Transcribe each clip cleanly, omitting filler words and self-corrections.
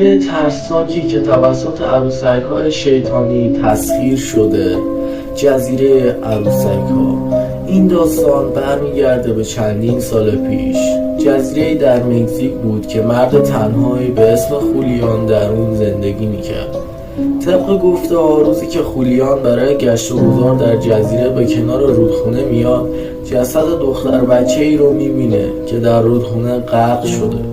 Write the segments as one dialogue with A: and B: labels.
A: جزیره ترسناکی که توسط عروسک‌های شیطانی تسخیر شده، جزیره عروسک‌ها. این داستان برمیگرده به چندین سال پیش. جزیره‌ای در مکزیک بود که مرد تنهایی به اسم خولیان در اون زندگی میکرد. طبق گفته روزی که خولیان برای گشت و گذار در جزیره به کنار رودخونه میاد، جسد دختر بچه‌ای رو میبینه که در رودخونه غرق شده.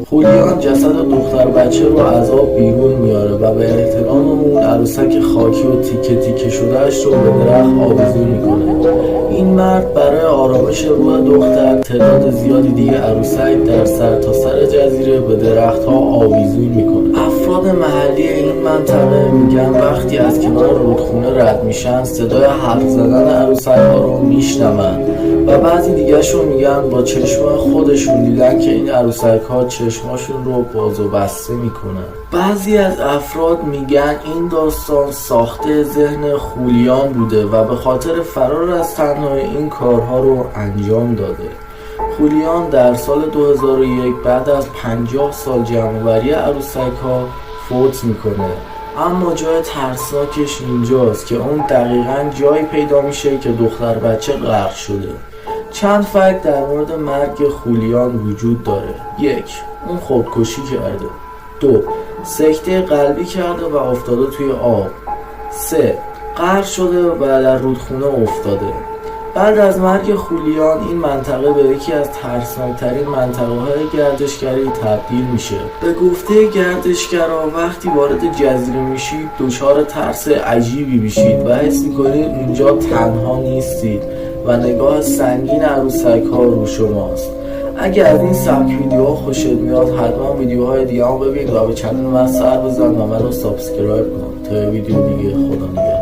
A: خولیان جسد دختر بچه رو از آب بیرون میاره و به احترام اون عروسک خاکی و تیکه تیکه شدهش رو به درخت آویزون میکنه. این مرد برای آرامش روح دختر تعداد زیادی دیگه عروسک در سرتاسر جزیره به درخت ها آویزون میکنه. افراد محلی این منطقه میگن وقتی از کنار رودخونه رد میشن صدای حرف زدن عروسک ها رو میشنون و بعضی دیگه شون میگن با چشم خودشون دیدن که این عروسک ها چشماشون رو باز و بسته میکنن. بعضی از افراد میگن این داستان ساخته ذهن خولیان بوده و به خاطر فرار از تنهایی این کارها رو انجام داده. خولیان در سال 2001 بعد از 50 سال جمع‌آوری عروسک ها فوت میکنه. اما جای ترسناکش اینجاست که اون دقیقاً جایی پیدا میشه که دختر بچه غرق شده. چند فکت در مورد مرگ خولیان وجود داره. 1. اون خودکشی کرده. 2. سکته قلبی کرده و افتاده توی آب. 3. غرق شده و در رودخونه افتاده. بعد از مرگ خولیان این منطقه به یکی از ترسناکترین منطقه‌های گردشگری تبدیل میشه. به گفته گردشگرا وقتی وارد جزیره میشید دچار ترس عجیبی میشید و حس میکنید اونجا تنها نیستید و نگاه سنگین عروسک ها رو شماست. اگه از این سبک ویدیوها خوشت میاد حتما ویدیوهای دیگه هم ببین و به چنل من سر بزن و منو سابسکرایب کن تا ویدیو دیگه. خدا نگهدار.